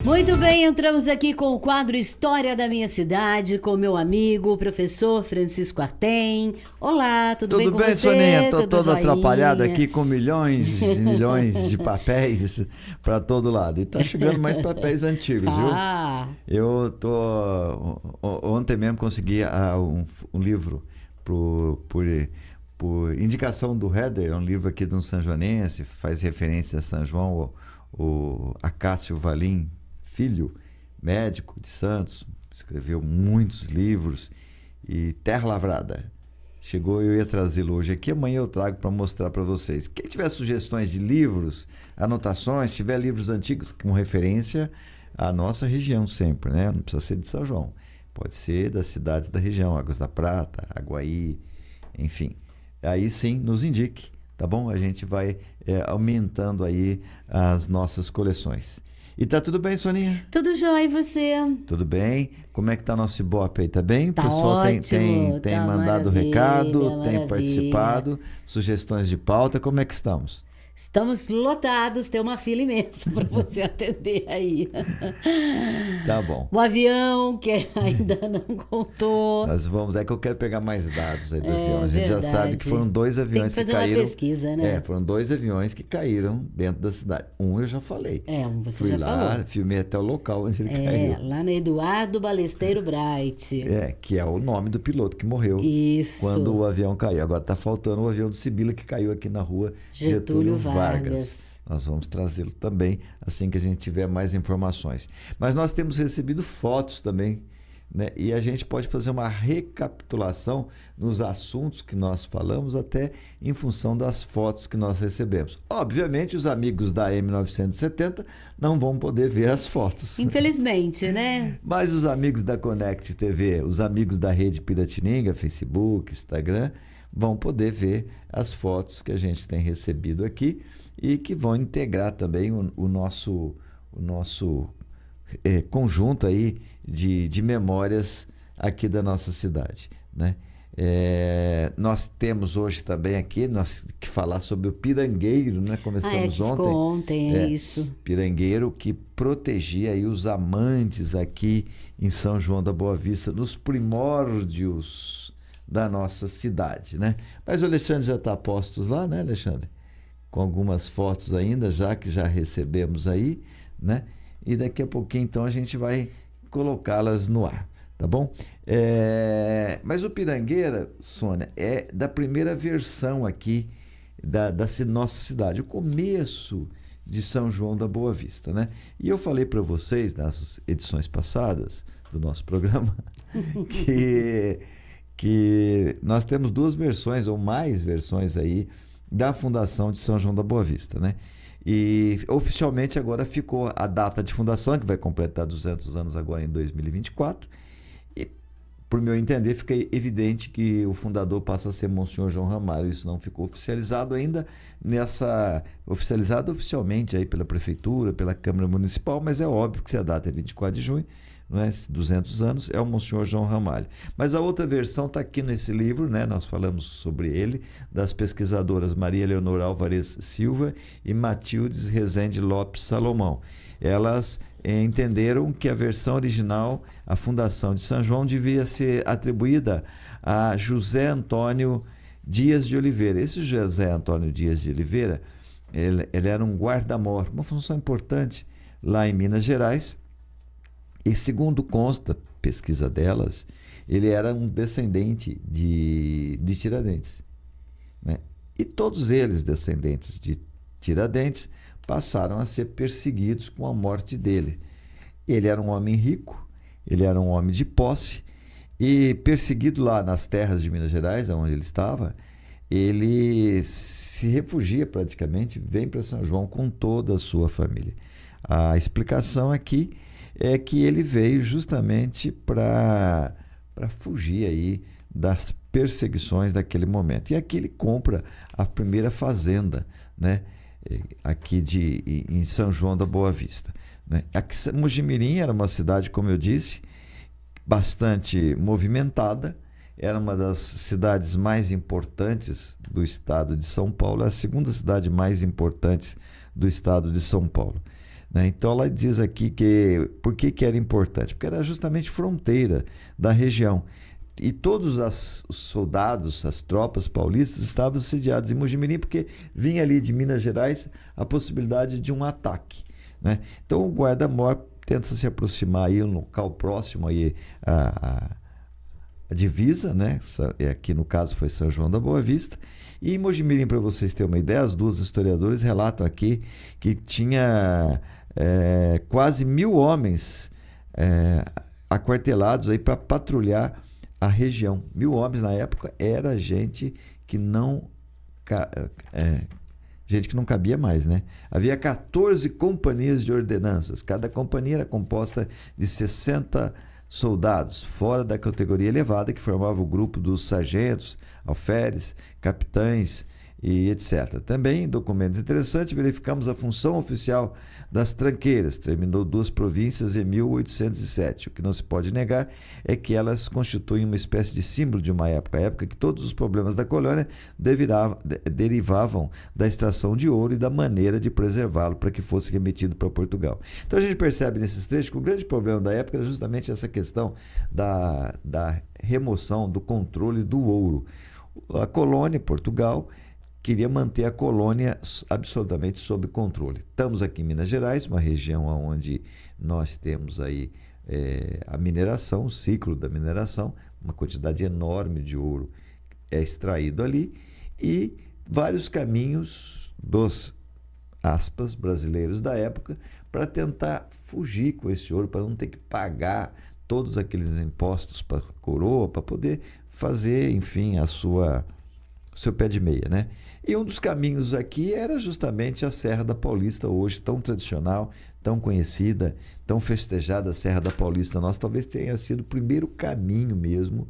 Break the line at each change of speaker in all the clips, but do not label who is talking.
Muito bem, entramos aqui com o quadro História da Minha Cidade, com meu amigo, o professor Francisco Artem. Olá, tudo bem com você?
Tudo bem, Soninha? Estou
Tudo
todo
joinha?
atrapalhado aqui com milhões e milhões de papéis para todo lado. E tá chegando mais papéis antigos, viu? Eu tô... Ontem mesmo consegui um livro por indicação do Heather, é um livro aqui de um sanjoanense, faz referência a São João, o Acácio Valim Filho, médico de Santos, escreveu muitos livros, e Terra Lavrada. Chegou, eu ia trazê-lo hoje aqui, amanhã eu trago para mostrar para vocês. Quem tiver sugestões de livros, anotações, tiver livros antigos com referência à nossa região sempre, né? Não precisa ser de São João, pode ser das cidades da região, Águas da Prata, Aguaí, enfim. Aí sim, nos indique, tá bom? A gente vai aumentando aí as nossas coleções. E tá tudo bem, Soninha?
Tudo jóia, e você?
Tudo bem. Como é que tá nosso Ibope aí? Tá bem?
Tá
o pessoal
ótimo,
tem
tá
mandado recado, tem participado, sugestões de pauta. Como é que estamos?
Estamos lotados, tem uma fila imensa para você atender aí.
Tá bom.
O avião, que ainda não contou.
Nós vamos, é que eu quero pegar mais dados aí do avião. A gente
verdade.
já sabe que foram 2 aviões que caíram.
Tem que fazer uma pesquisa, né?
Foram 2 aviões que caíram dentro da cidade. Um eu já falei.
Um você
Fui
já
lá,
falou.
filmei até o local onde ele caiu.
Lá no Eduardo Balesteiro Bright.
Que é o nome do piloto que morreu.
Isso.
Quando o avião caiu. Agora tá faltando o avião do Sibila que caiu aqui na rua Getúlio Vargas. Nós vamos trazê-lo também assim que a gente tiver mais informações. Mas nós temos recebido fotos também, né? E a gente pode fazer uma recapitulação nos assuntos que nós falamos, até em função das fotos que nós recebemos. Obviamente, os amigos da M970 não vão poder ver as fotos.
Infelizmente, né?
Mas os amigos da Connect TV, os amigos da Rede Piratininga, Facebook, Instagram, vão poder ver as fotos que a gente tem recebido aqui e que vão integrar também o nosso conjunto aí de memórias aqui da nossa cidade, né? Nós temos hoje também aqui que falar sobre o pirangueiro, né? Começamos ontem.
Ficou ontem, isso.
Pirangueiro que protegia aí os amantes aqui em São João da Boa Vista, nos primórdios da nossa cidade, né? Mas o Alexandre já está a postos lá, né, Alexandre? Com algumas fotos ainda, que já recebemos aí, né? E daqui a pouquinho, então, a gente vai colocá-las no ar, tá bom? Mas o Pirangueira, Sônia, é da primeira versão aqui da nossa cidade, o começo de São João da Boa Vista, né? E eu falei para vocês, nas edições passadas do nosso programa, que nós temos 2 versões ou mais versões aí da fundação de São João da Boa Vista, né? E oficialmente agora ficou a data de fundação, que vai completar 200 anos agora em 2024. E, por meu entender, fica evidente que o fundador passa a ser Monsenhor João Ramalho. Isso não ficou oficializado ainda, oficializado oficialmente aí pela Prefeitura, pela Câmara Municipal, mas é óbvio que se a data é 24 de junho, não é? 200 anos, é o Monsenhor João Ramalho. Mas a outra versão está aqui nesse livro, né? Nós falamos sobre ele, das pesquisadoras Maria Leonor Álvares Silva e Matildes Rezende Lopes Salomão. Elas entenderam que a versão original, a fundação de São João, devia ser atribuída a José Antônio Dias de Oliveira. Esse José Antônio Dias de Oliveira, ele era um guarda-mor, uma função importante lá em Minas Gerais. E segundo consta, pesquisa delas, ele era um descendente de Tiradentes, né? E todos eles, descendentes de Tiradentes, passaram a ser perseguidos com a morte dele. Ele era um homem rico, ele era um homem de posse, e perseguido lá nas terras de Minas Gerais, onde ele estava, ele se refugia praticamente, vem para São João com toda a sua família. A explicação aqui é que ele veio justamente para fugir aí das perseguições daquele momento. E aqui ele compra a primeira fazenda, né? Aqui em São João da Boa Vista, né? Aqui, Mojimirim era uma cidade, como eu disse, bastante movimentada, era uma das cidades mais importantes do estado de São Paulo, é a segunda cidade mais importante do estado de São Paulo. né? Então ela diz aqui que por que era importante? Porque era justamente fronteira da região. E todos os soldados, as tropas paulistas estavam sediados em Mojimirim, porque vinha ali de Minas Gerais a possibilidade de um ataque, né? Então o guarda-mor tenta se aproximar aí, um local próximo aí a divisa, né? Aqui no caso foi São João da Boa Vista. E em Mojimirim, para vocês terem uma ideia, as duas historiadores relatam aqui que tinha quase 1.000 homens aquartelados aí para patrulhar a região. 1.000 homens na época era gente que não cabia mais, né? Havia 14 companhias de ordenanças. Cada companhia era composta de 60 soldados, fora da categoria elevada, que formava o grupo dos sargentos, alferes, capitães e etc. Também, em documentos interessantes, verificamos a função oficial das tranqueiras. Terminou 2 províncias em 1807. O que não se pode negar é que elas constituem uma espécie de símbolo de uma época, a época que todos os problemas da colônia derivavam da extração de ouro e da maneira de preservá-lo para que fosse remetido para Portugal. Então a gente percebe nesses trechos que o grande problema da época era justamente essa questão da remoção, do controle do ouro. A colônia, Portugal, queria manter a colônia absolutamente sob controle. Estamos aqui em Minas Gerais, uma região onde nós temos aí a mineração, o ciclo da mineração, uma quantidade enorme de ouro é extraído ali e vários caminhos dos aspas brasileiros da época para tentar fugir com esse ouro, para não ter que pagar todos aqueles impostos para a coroa, para poder fazer, enfim, seu pé de meia, né? E um dos caminhos aqui era justamente a Serra da Paulista, hoje tão tradicional, tão conhecida, tão festejada, a Serra da Paulista nossa, talvez tenha sido o primeiro caminho mesmo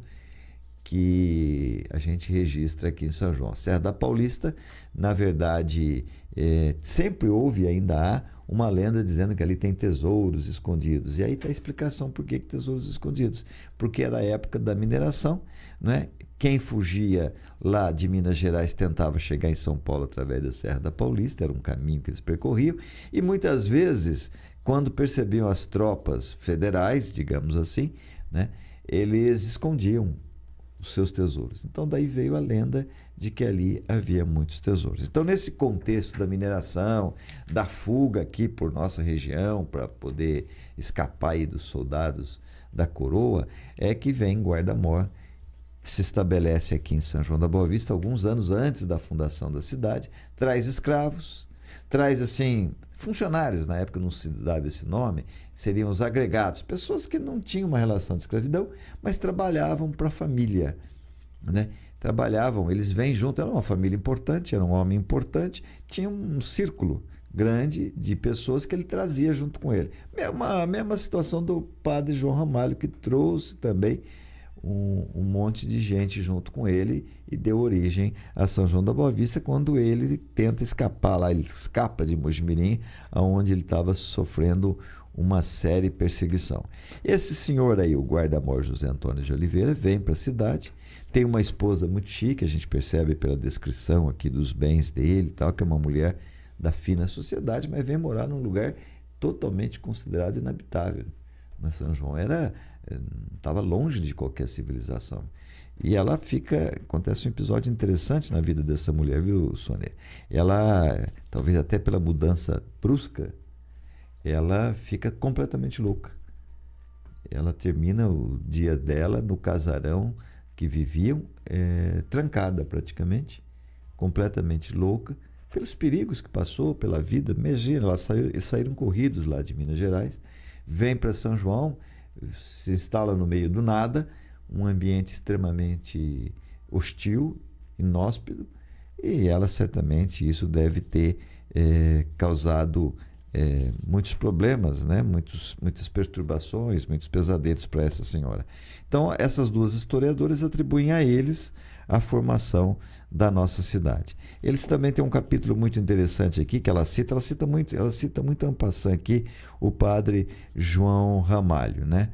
que a gente registra aqui em São João. A Serra da Paulista, na verdade, sempre houve e ainda há uma lenda dizendo que ali tem tesouros escondidos. E aí está a explicação por que tesouros escondidos. Porque era a época da mineração, né? Quem fugia lá de Minas Gerais tentava chegar em São Paulo através da Serra da Paulista, era um caminho que eles percorriam, e muitas vezes, quando percebiam as tropas federais, digamos assim, né, eles escondiam os seus tesouros. Então daí veio a lenda de que ali havia muitos tesouros. Então nesse contexto da mineração, da fuga aqui por nossa região para poder escapar aí dos soldados da coroa, é que vem Guarda-Mor, se estabelece aqui em São João da Boa Vista alguns anos antes da fundação da cidade, traz escravos, traz assim funcionários, na época não se dava esse nome, seriam os agregados, pessoas que não tinham uma relação de escravidão, mas trabalhavam para a família, né? Trabalhavam, eles vêm junto, era uma família importante, era um homem importante, tinha um círculo grande de pessoas que ele trazia junto com ele. A mesma situação do padre João Ramalho, que trouxe também um monte de gente junto com ele e deu origem a São João da Boa Vista, quando ele tenta escapar lá, ele escapa de Mojimirim, onde ele estava sofrendo uma séria perseguição. Esse senhor aí, o guarda-mor José Antônio de Oliveira, vem para a cidade, tem uma esposa muito chique, a gente percebe pela descrição aqui dos bens dele, tal, que é uma mulher da fina sociedade, mas vem morar num lugar totalmente considerado inabitável. Na São João estava longe de qualquer civilização. E ela acontece um episódio interessante na vida dessa mulher, viu, Sônia? Ela, talvez até pela mudança brusca, ela fica completamente louca. Ela termina o dia dela no casarão que viviam, trancada praticamente, completamente louca, pelos perigos que passou, pela vida. Imagina, eles saíram corridos lá de Minas Gerais, vem para São João, se instala no meio do nada, um ambiente extremamente hostil, inóspito, e ela certamente isso deve ter causado muitos problemas, né? Muitas perturbações, muitos pesadelos para essa senhora. Então, essas duas historiadoras atribuem a eles a formação da nossa cidade. Eles também têm um capítulo muito interessante aqui que ela cita muito en passant aqui o padre João Ramalho, né?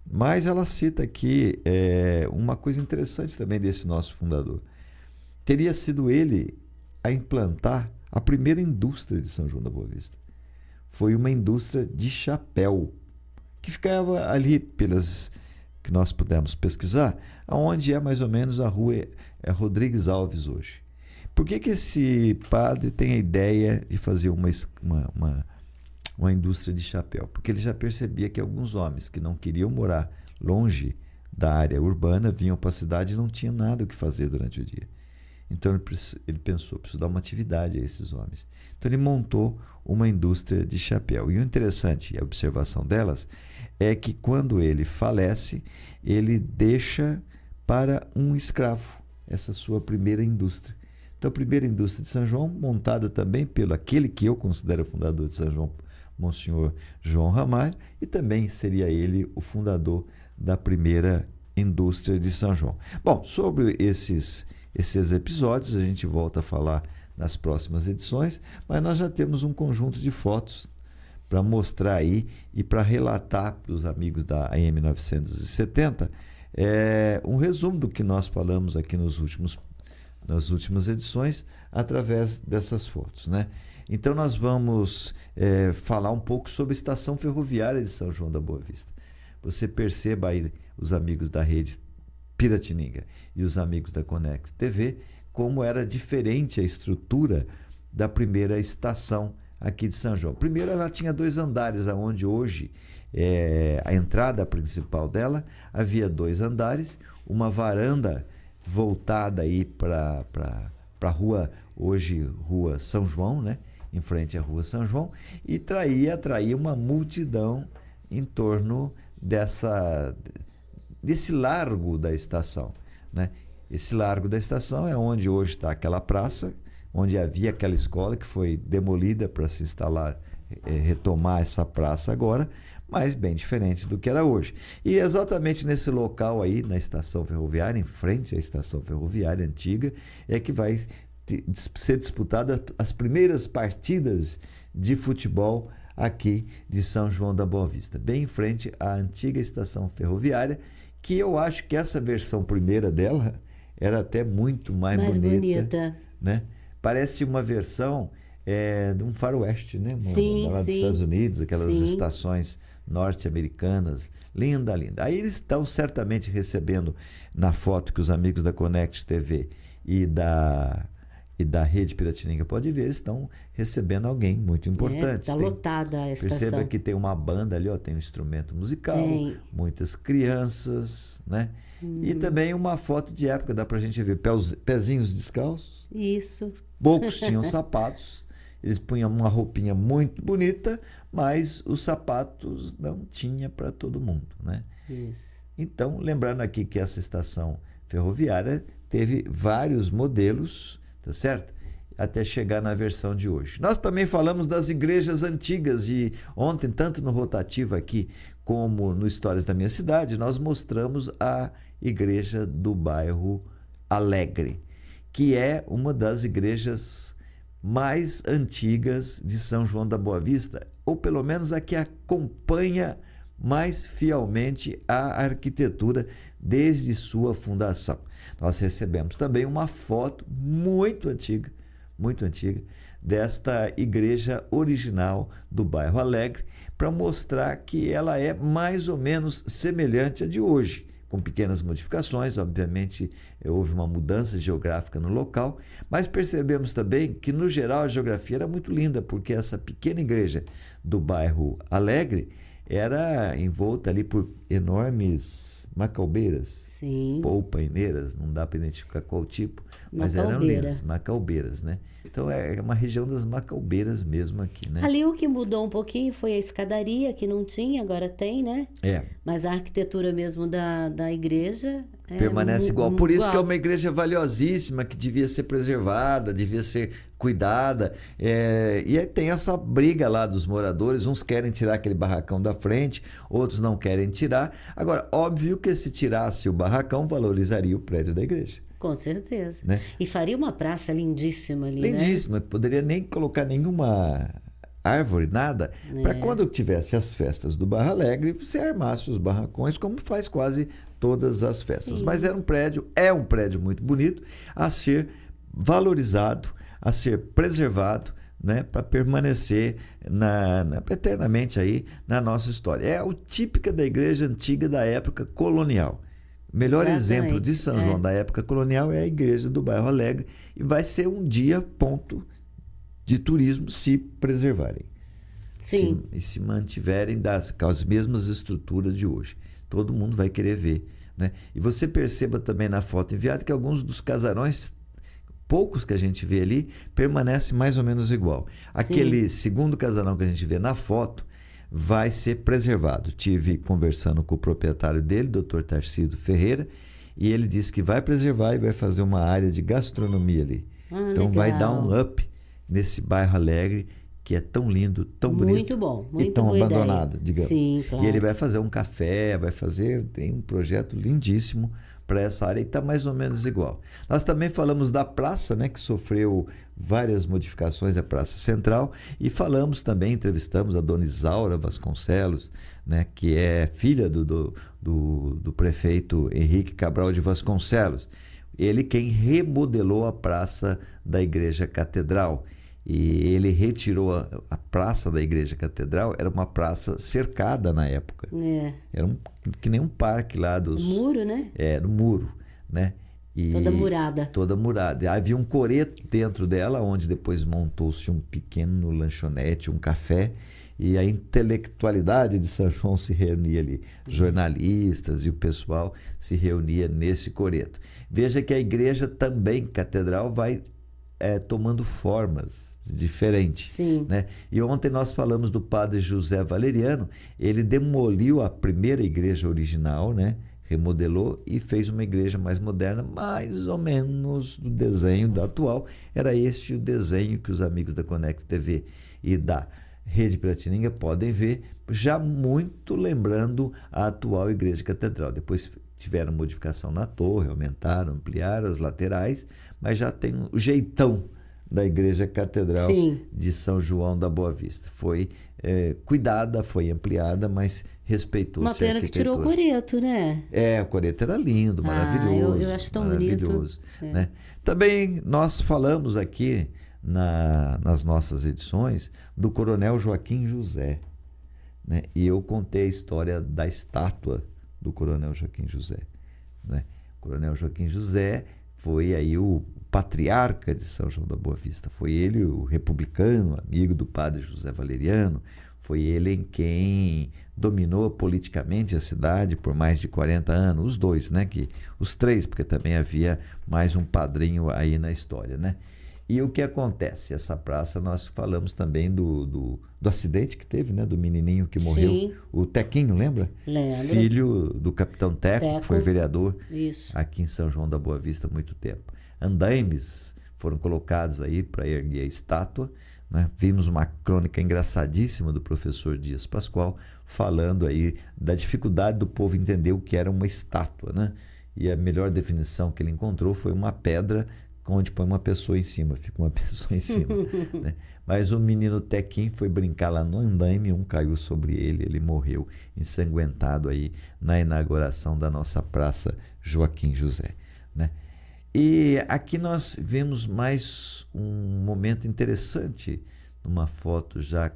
Mas ela cita aqui uma coisa interessante também desse nosso fundador. Teria sido ele a implantar a primeira indústria de São João da Boa Vista. foi uma indústria de chapéu, que ficava ali pelas que nós pudemos pesquisar, aonde é mais ou menos a rua Rodrigues Alves hoje. Por que esse padre tem a ideia de fazer uma indústria de chapéu? Porque ele já percebia que alguns homens que não queriam morar longe da área urbana vinham para a cidade e não tinham nada o que fazer durante o dia. Então ele pensou, preciso dar uma atividade a esses homens. Então ele montou uma indústria de chapéu. E o interessante, a observação delas, é que quando ele falece, ele deixa para um escravo essa sua primeira indústria. Então a primeira indústria de São João, montada também pelo aquele que eu considero o fundador de São João, Monsenhor João Ramalho, e também seria ele o fundador da primeira indústria de São João. Bom, sobre esses episódios a gente volta a falar nas próximas edições, mas nós já temos um conjunto de fotos para mostrar aí e para relatar para os amigos da AM 970 um resumo do que nós falamos aqui nas últimas edições através dessas fotos, né? Então nós vamos falar um pouco sobre a estação ferroviária de São João da Boa Vista. Você perceba aí, os amigos da rede Piratininga e os amigos da Conect TV, como era diferente a estrutura da primeira estação aqui de São João. Primeiro, ela tinha 2 andares, onde hoje a entrada principal dela havia 2 andares, uma varanda voltada aí para a rua, hoje Rua São João, né? Em frente à Rua São João, e atraía uma multidão em torno desse largo da estação, né? Esse largo da estação é onde hoje está aquela praça, onde havia aquela escola que foi demolida para se instalar, retomar essa praça agora, mas bem diferente do que era hoje. E exatamente nesse local aí, na estação ferroviária, em frente à estação ferroviária antiga, é que vai ser disputada as primeiras partidas de futebol aqui de São João da Boa Vista, bem em frente à antiga estação ferroviária, que eu acho que essa versão primeira dela era até muito mais bonita, né? Parece uma versão de um faroeste, né?
Sim,
lá dos
sim.
Estados Unidos, aquelas
Sim.
estações norte-americanas, linda, linda. Aí eles estão certamente recebendo, na foto que os amigos da Conect TV e da Rede Piratininga podem ver, eles estão recebendo alguém muito importante.
Está lotada a estação.
Perceba que tem uma banda ali, ó, tem um instrumento musical, muitas crianças, né? E também uma foto de época, dá pra gente ver pezinhos descalços.
Isso.
Poucos tinham sapatos, eles punham uma roupinha muito bonita, mas os sapatos não tinha para todo mundo, né?
Isso.
Então, lembrando aqui que essa estação ferroviária teve vários modelos, tá certo? Até chegar na versão de hoje. Nós também falamos das igrejas antigas e ontem, tanto no rotativo aqui como no Histórias da Minha Cidade, nós mostramos a igreja do bairro Alegre, que é uma das igrejas mais antigas de São João da Boa Vista, ou pelo menos a que acompanha mais fielmente a arquitetura desde sua fundação. Nós recebemos também uma foto muito antiga, desta igreja original do bairro Alegre, para mostrar que ela é mais ou menos semelhante à de hoje, com pequenas modificações. Obviamente houve uma mudança geográfica no local, mas percebemos também que no geral a geografia era muito linda, porque essa pequena igreja do bairro Alegre era envolta ali por enormes macaubeiras, poupaineiras, não dá para identificar qual tipo, mas eram lindas, macaubeiras, né? Então é uma região das macaubeiras mesmo aqui, né?
Ali o que mudou um pouquinho foi a escadaria, que não tinha, agora tem, né? Mas a arquitetura mesmo da igreja
permanece igual. Por isso que é uma igreja valiosíssima, que devia ser preservada, devia ser cuidada. E aí tem essa briga lá dos moradores, uns querem tirar aquele barracão da frente, outros não querem tirar. Agora, óbvio que se tirasse o barracão, valorizaria o prédio da igreja.
Com certeza.
Né?
E faria uma praça lindíssima ali,
lindíssima, né? Poderia nem colocar nenhuma árvore, nada, para quando tivesse as festas do Barra Alegre, você armasse os barracões, como faz quase todas as festas. Sim. Mas é um prédio muito bonito a ser valorizado, a ser preservado, né, para permanecer eternamente aí na nossa história. É a típica da igreja antiga da época colonial. O melhor exemplo de São João da época colonial é a igreja do Bairro Alegre, e vai ser um dia ponto de turismo se preservarem.
Sim.
Se mantiverem com as mesmas estruturas de hoje. Todo mundo vai querer ver, né? E você perceba também na foto enviada que alguns dos casarões, poucos que a gente vê ali, permanecem mais ou menos igual. Aquele segundo casarão que a gente vê na foto vai ser preservado. Tive conversando com o proprietário dele, Dr. Tarcísio Ferreira, e ele disse que vai preservar e vai fazer uma área de gastronomia ali. Então
legal.
vai dar um up nesse bairro Alegre, que é tão lindo, tão bonito.
Muito bom, muito
e tão
boa
abandonado,
ideia.
digamos.
Sim, claro.
E ele vai fazer um café, tem um projeto lindíssimo para essa área e está mais ou menos igual. Nós também falamos da praça, né, que sofreu várias modificações, a Praça Central, e falamos também, entrevistamos a dona Isaura Vasconcelos, né, que é filha do prefeito Henrique Cabral de Vasconcelos. Ele quem remodelou a praça da Igreja Catedral. E ele retirou a praça da Igreja Catedral, era uma praça cercada na época. Era que nem um parque lá dos...
Muro, né?
No muro, né? E
toda murada.
Toda murada. E havia um coreto dentro dela, onde depois montou-se um pequeno lanchonete, um café, e a intelectualidade de São João se reunia ali. Jornalistas e o pessoal se reunia nesse coreto. Veja que a igreja também, catedral, vai tomando formas diferentes.
Sim.
Né? E ontem nós falamos do padre José Valeriano. Ele demoliu a primeira igreja original, né? Remodelou e fez uma igreja mais moderna, mais ou menos do desenho da atual. Era este o desenho que os amigos da Conect TV e da Rede Piratininga podem ver, já muito lembrando a atual igreja catedral. Depois tiveram modificação na torre, aumentaram, ampliaram as laterais, mas já tem o jeitão da igreja catedral de São João da Boa Vista. Foi cuidada, foi ampliada, mas respeitou-se a arquitetura.
Uma pena que tirou o coreto, né?
O coreto era lindo, maravilhoso.
Eu acho tão
maravilhoso,
bonito.
Né? Também nós falamos aqui nas nossas edições do Coronel Joaquim José, né? E eu contei a história da estátua do Coronel Joaquim José, né? O Coronel Joaquim José foi aí o patriarca de São João da Boa Vista. Foi ele o republicano, amigo do padre José Valeriano. Foi ele em quem dominou politicamente a cidade por mais de 40 anos. Os dois, né? Os três, porque também havia mais um padrinho aí na história, né? E o que acontece? Essa praça, nós falamos também do acidente que teve, né? Do menininho que morreu.
Sim.
O Tequinho, lembra?
Lembro.
Filho do capitão Teco, que foi vereador aqui em São João da Boa Vista há muito tempo. Andaimes foram colocados aí para erguer a estátua, né? Vimos uma crônica engraçadíssima do professor Dias Pascoal falando aí da dificuldade do povo entender o que era uma estátua, né? E a melhor definição que ele encontrou foi uma pedra onde põe uma pessoa em cima, fica uma pessoa em cima. Né? Mas o menino Tequim foi brincar lá no andaime, caiu sobre ele, ele morreu ensanguentado aí na inauguração da nossa Praça Joaquim José. Né? E aqui nós vemos mais um momento interessante, numa foto já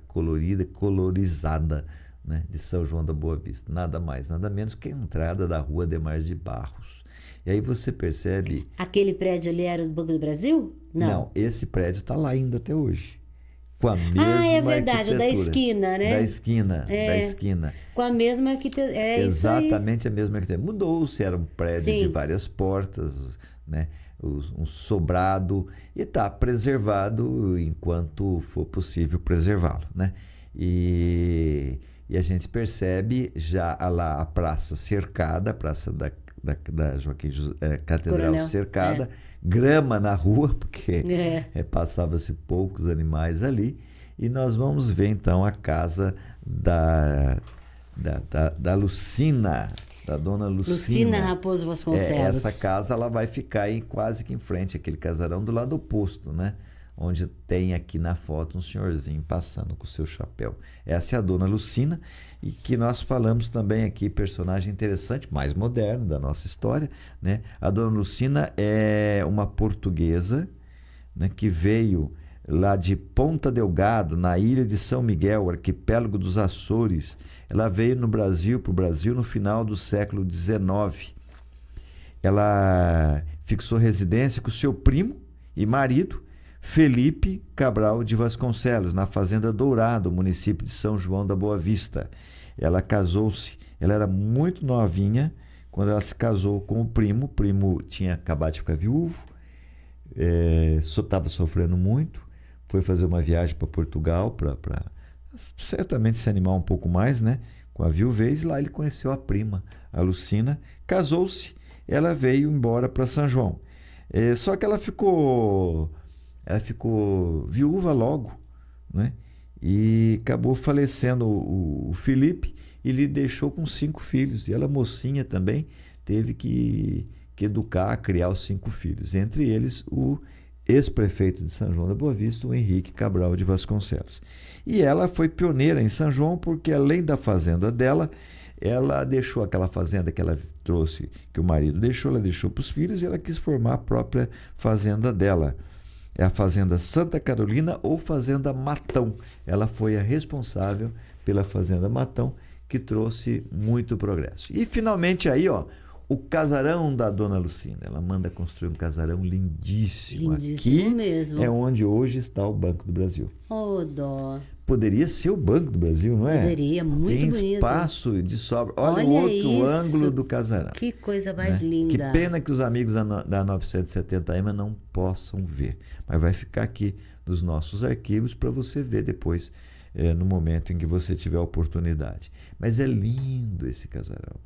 colorizada, né, de São João da Boa Vista. Nada mais, nada menos que a entrada da Rua Ademar de Barros. E aí você percebe...
Aquele prédio ali era do Banco do Brasil?
Não, esse prédio está lá ainda até hoje. Com a mesma
é verdade,
arquitetura.
da esquina, né?
Da esquina.
Com a mesma arquitetura.
Exatamente a mesma arquitetura. Mudou-se, era um prédio de várias portas, né? Um sobrado, e está preservado enquanto for possível preservá-lo, né? E a gente percebe já lá a praça cercada, a praça da Joaquim Catedral Coronel, cercada, grama na rua, porque passava-se poucos animais ali, e nós vamos ver então a casa da Lucina, da dona Lucina
Raposo Vasconcelos.
Essa casa ela vai ficar aí quase que em frente, aquele casarão do lado oposto, né? Onde tem aqui na foto um senhorzinho passando com o seu chapéu. Essa é a dona Lucina, e que nós falamos também aqui, personagem interessante, mais moderno da nossa história, né? A dona Lucina é uma portuguesa, né, que veio lá de Ponta Delgado, na ilha de São Miguel, arquipélago dos Açores. Ela veio para o Brasil no final do século XIX. Ela fixou residência com seu primo e marido, Felipe Cabral de Vasconcelos, na Fazenda Dourado, município de São João da Boa Vista. Ela casou-se, ela era muito novinha quando ela se casou com o primo. O primo tinha acabado de ficar viúvo, estava sofrendo muito, foi fazer uma viagem para Portugal para certamente se animar um pouco mais, né, com a viuvez. Lá ele conheceu a prima, a Lucina, casou-se, ela veio embora para São João. Só que ela ficou viúva logo, né? E acabou falecendo o Felipe e lhe deixou com 5 filhos. E ela, mocinha também, teve que educar, criar os 5 filhos. Entre eles, o ex-prefeito de São João da Boa Vista, o Henrique Cabral de Vasconcelos. E ela foi pioneira em São João porque, além da fazenda dela, ela deixou aquela fazenda que ela trouxe, que o marido deixou, ela deixou para os filhos, e ela quis formar a própria fazenda dela. É a Fazenda Santa Carolina ou Fazenda Matão. Ela foi a responsável pela Fazenda Matão, que trouxe muito progresso. E finalmente aí, ó, o casarão da Dona Lucina. Ela manda construir um casarão lindíssimo.
Lindíssimo
aqui
mesmo.
É onde hoje está o Banco do Brasil.
Oh, dó.
Poderia ser o Banco do Brasil, não é?
Poderia, muito
Tem
bonito.
espaço de sobra. Olha o outro ângulo do casarão.
Que coisa mais
né?
linda.
Que pena que os amigos da 970M não possam ver. Mas vai ficar aqui nos nossos arquivos para você ver depois, no momento em que você tiver a oportunidade. Mas é lindo esse casarão.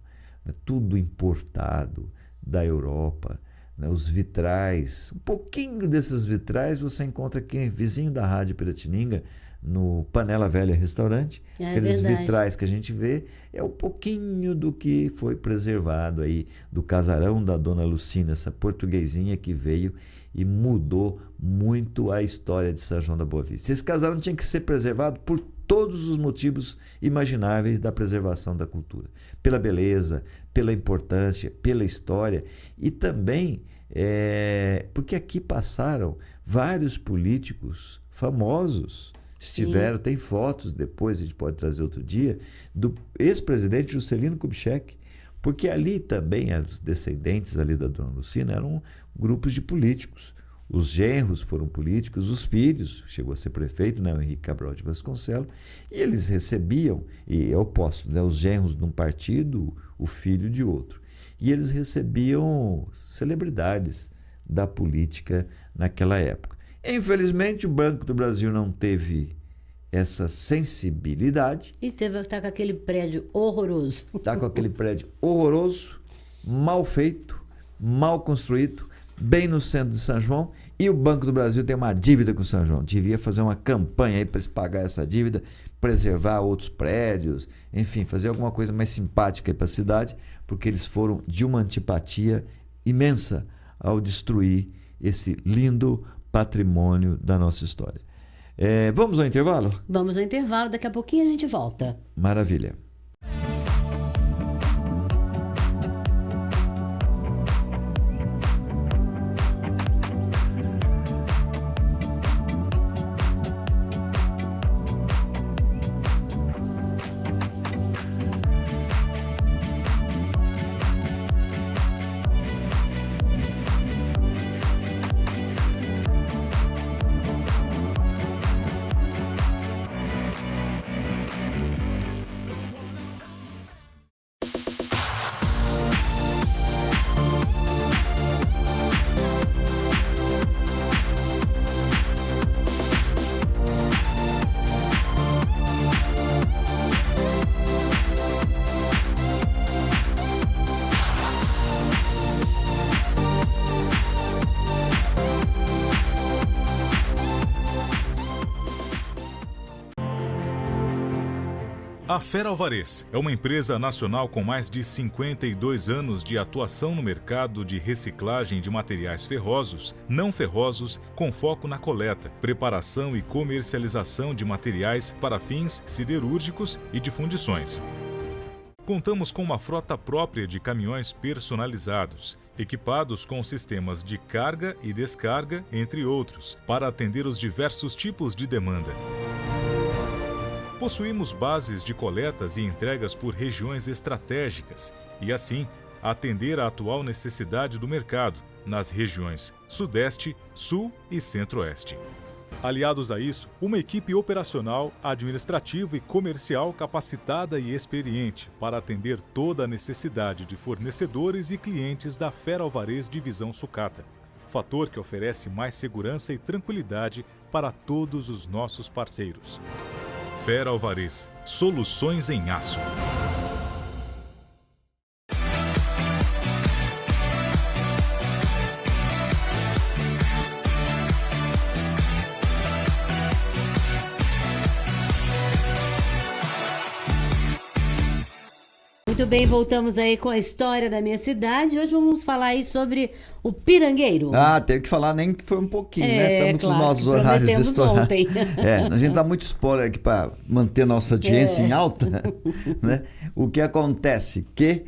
Né? Tudo importado da Europa. Né? Os vitrais. Um pouquinho desses vitrais você encontra aqui, vizinho da Rádio Piratininga, no Panela Velha Restaurante. Aqueles
verdade.
vitrais que a gente vê é um pouquinho do que foi preservado aí do casarão da Dona Lucina, essa portuguesinha que veio e mudou muito a história de São João da Boa Vista. Esse casarão tinha que ser preservado por todos os motivos imagináveis da preservação da cultura, pela beleza, pela importância, pela história, e também porque aqui passaram vários políticos famosos. Estiveram, tem fotos, depois a gente pode trazer outro dia, do ex-presidente Juscelino Kubitschek, porque ali também, os descendentes ali da Dona Lucina eram grupos de políticos. Os genros foram políticos, os filhos, chegou a ser prefeito, né, o Henrique Cabral de Vasconcelos, e eles recebiam, e é oposto, né, os genros de um partido, o filho de outro. E eles recebiam celebridades da política naquela época. Infelizmente, o Banco do Brasil não teve essa sensibilidade.
E tá com aquele prédio horroroso.
Está com aquele prédio horroroso, mal feito, mal construído, bem no centro de São João. E o Banco do Brasil tem uma dívida com São João. Devia fazer uma campanha aí para eles pagar essa dívida, preservar outros prédios, enfim, fazer alguma coisa mais simpática para a cidade, porque eles foram de uma antipatia imensa ao destruir esse lindo patrimônio da nossa história. Vamos ao intervalo?
Vamos ao intervalo, daqui a pouquinho a gente volta.
Maravilha.
A Fera Alvarez é uma empresa nacional com mais de 52 anos de atuação no mercado de reciclagem de materiais ferrosos, não ferrosos, com foco na coleta, preparação e comercialização de materiais para fins siderúrgicos e de fundições. Contamos com uma frota própria de caminhões personalizados, equipados com sistemas de carga e descarga, entre outros, para atender os diversos tipos de demanda. Possuímos bases de coletas e entregas por regiões estratégicas e, assim, atender à atual necessidade do mercado nas regiões Sudeste, Sul e Centro-Oeste. Aliados a isso, uma equipe operacional, administrativa e comercial capacitada e experiente para atender toda a necessidade de fornecedores e clientes da Fera Alvarez Divisão Sucata, fator que oferece mais segurança e tranquilidade para todos os nossos parceiros. Fera Alvarez, soluções em aço.
Muito bem, voltamos aí com a história da minha cidade. Hoje vamos falar aí sobre o Pirangueiro.
Teve que falar nem que foi um pouquinho, né? Estamos com os nossos
que
horários estourados.
ontem.
A gente dá muito spoiler aqui para manter nossa audiência em alta, né? O que acontece que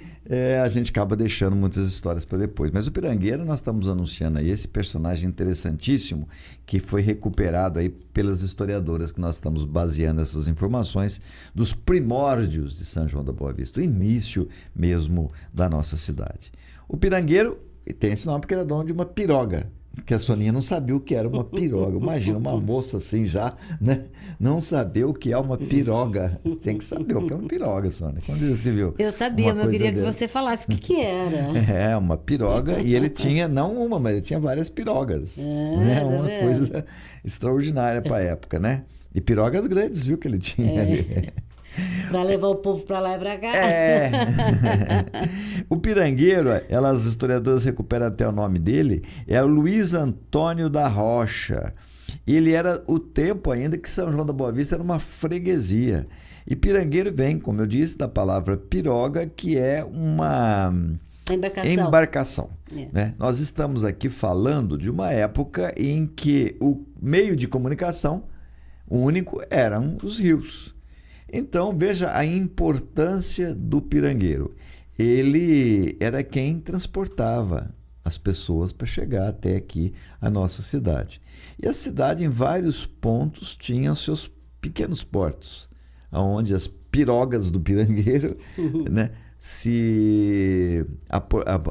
a gente acaba deixando muitas histórias para depois. Mas o Pirangueiro, nós estamos anunciando aí esse personagem interessantíssimo que foi recuperado aí pelas historiadoras que nós estamos baseando essas informações dos primórdios de São João da Boa Vista, o início mesmo da nossa cidade. O Pirangueiro tem esse nome porque era dono de uma piroga, que a Soninha não sabia o que era uma piroga. Imagina uma moça assim já, né? Não saber o que é uma piroga. Tem que saber o que é uma piroga, Sônia. Quando você viu?
Eu sabia, mas eu queria que você falasse o que era.
Uma piroga. E ele tinha, não uma, mas ele tinha várias pirogas. Né? Uma coisa extraordinária para a época, né? E pirogas grandes, viu, que ele tinha ali.
Para levar o povo para lá e para cá.
O Pirangueiro, as historiadoras recuperam até o nome dele, é o Luiz Antônio da Rocha. Ele era o tempo ainda que São João da Boa Vista era uma freguesia. E Pirangueiro vem, como eu disse, da palavra piroga, que é uma embarcação. Né? Nós estamos aqui falando de uma época em que o meio de comunicação único eram os rios. Então, veja a importância do Pirangueiro. Ele era quem transportava as pessoas para chegar até aqui, a nossa cidade. E a cidade, em vários pontos, tinha seus pequenos portos, onde as pirogas do Pirangueiro, né,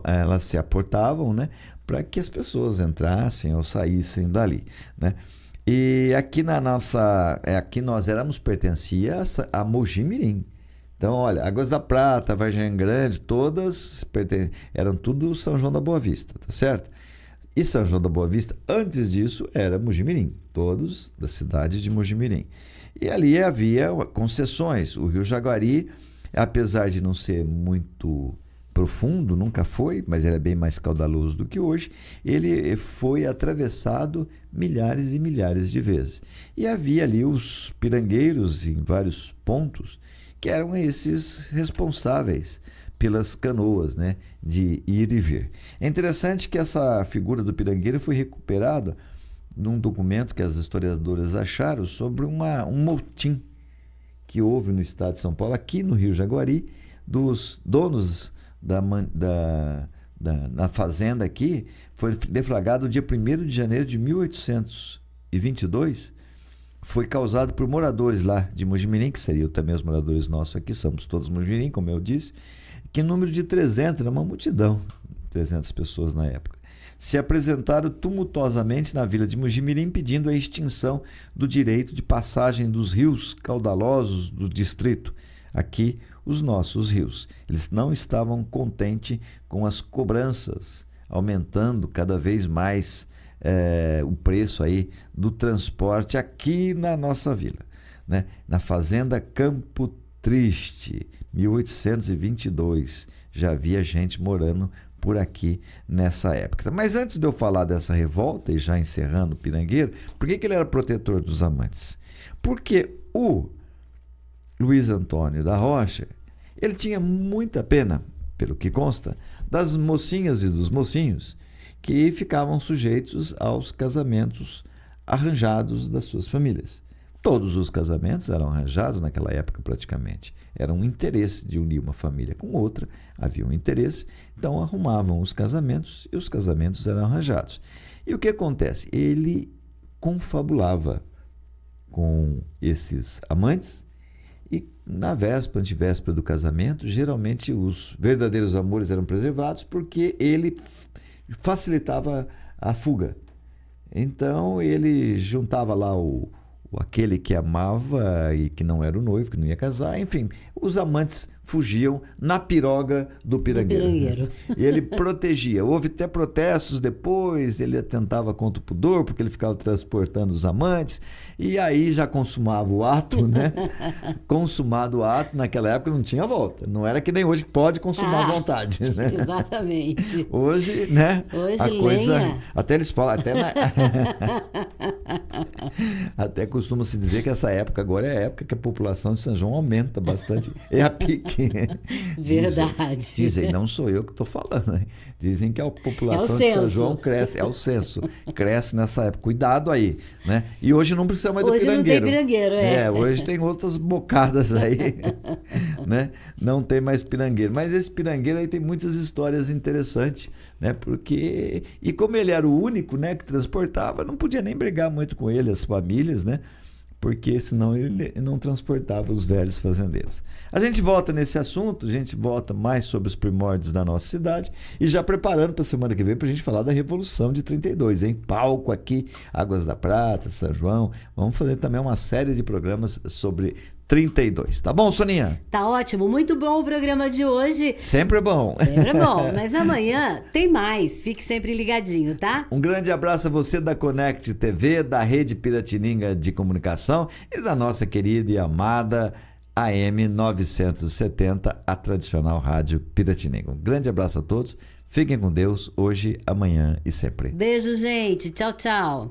elas se aportavam, né, para que as pessoas entrassem ou saíssem dali, né? E aqui aqui nós pertencia a Mogi Mirim. Então, olha, Águas da Prata, Vargem Grande, todas eram tudo São João da Boa Vista, tá certo? E São João da Boa Vista, antes disso, era Mogi Mirim, todos da cidade de Mogi Mirim. E ali havia concessões. O Rio Jaguari, apesar de não ser muito profundo, nunca foi, mas ele é bem mais caudaloso do que hoje, ele foi atravessado milhares e milhares de vezes. E havia ali os pirangueiros em vários pontos, que eram esses responsáveis pelas canoas, né, de ir e vir. É interessante que essa figura do pirangueiro foi recuperada num documento que as historiadoras acharam sobre um motim que houve no estado de São Paulo, aqui no Rio Jaguari, dos donos na fazenda aqui. Foi deflagrado no dia 1º de janeiro de 1822, foi causado por moradores lá de Mogi Mirim, que seriam também os moradores nossos aqui, somos todos Mogi Mirim, como eu disse, que número de 300, era uma multidão, 300 pessoas na época, se apresentaram tumultuosamente na vila de Mogi Mirim pedindo a extinção do direito de passagem dos rios caudalosos do distrito, aqui os nossos rios. Eles não estavam contentes com as cobranças, aumentando cada vez mais o preço aí do transporte aqui na nossa vila, né? Na fazenda Campo Triste, 1822, já havia gente morando por aqui nessa época. Mas antes de eu falar dessa revolta, e já encerrando o Pirangueiro, por que ele era protetor dos amantes? Porque o Luiz Antônio da Rocha, ele tinha muita pena, pelo que consta, das mocinhas e dos mocinhos que ficavam sujeitos aos casamentos arranjados das suas famílias. Todos os casamentos eram arranjados naquela época praticamente. Era um interesse de unir uma família com outra, havia um interesse, então arrumavam os casamentos e os casamentos eram arranjados. E o que acontece? Ele confabulava com esses amantes e na véspera, antevéspera do casamento, geralmente os verdadeiros amores eram preservados porque ele facilitava a fuga. Então ele juntava lá aquele que amava e que não era o noivo, que não ia casar, enfim, os amantes fugiam na piroga do pirangueiro. E ele protegia. Houve até protestos depois, ele atentava contra o pudor, porque ele ficava transportando os amantes, e aí já consumava o ato, né? Consumado o ato, naquela época não tinha volta. Não era que nem hoje, que pode consumar à vontade, né?
Exatamente.
Hoje, né?
Hoje,
a coisa,
lenha.
até eles falam, até costuma-se dizer que essa época agora é a época que a população de São João aumenta bastante. É a pique.
Verdade.
Dizem, não sou eu que estou falando. Hein? Dizem que a população de São João cresce, é o censo. Cresce nessa época. Cuidado aí. Né? E hoje não precisa mais do pirangueiro.
Hoje não tem pirangueiro,
hoje tem outras bocadas aí. Né? Não tem mais pirangueiro. Mas esse pirangueiro aí tem muitas histórias interessantes. Né? Porque... E como ele era o único, né, que transportava, não podia nem brigar muito com ele, as famílias, né? Porque senão ele não transportava os velhos fazendeiros. A gente volta nesse assunto, a gente volta mais sobre os primórdios da nossa cidade e já preparando para a semana que vem para a gente falar da Revolução de 32, hein? Palco aqui, Águas da Prata, São João. Vamos fazer também uma série de programas sobre 32. Tá bom, Soninha?
Tá ótimo, muito bom o programa de hoje.
Sempre é bom.
Sempre é bom, mas amanhã tem mais. Fique sempre ligadinho, tá?
Um grande abraço a você da Connect TV, da Rede Piratininga de Comunicação e da nossa querida e amada AM 970, a tradicional rádio Piratininga. Um grande abraço a todos. Fiquem com Deus hoje, amanhã e sempre.
Beijo, gente. Tchau, tchau.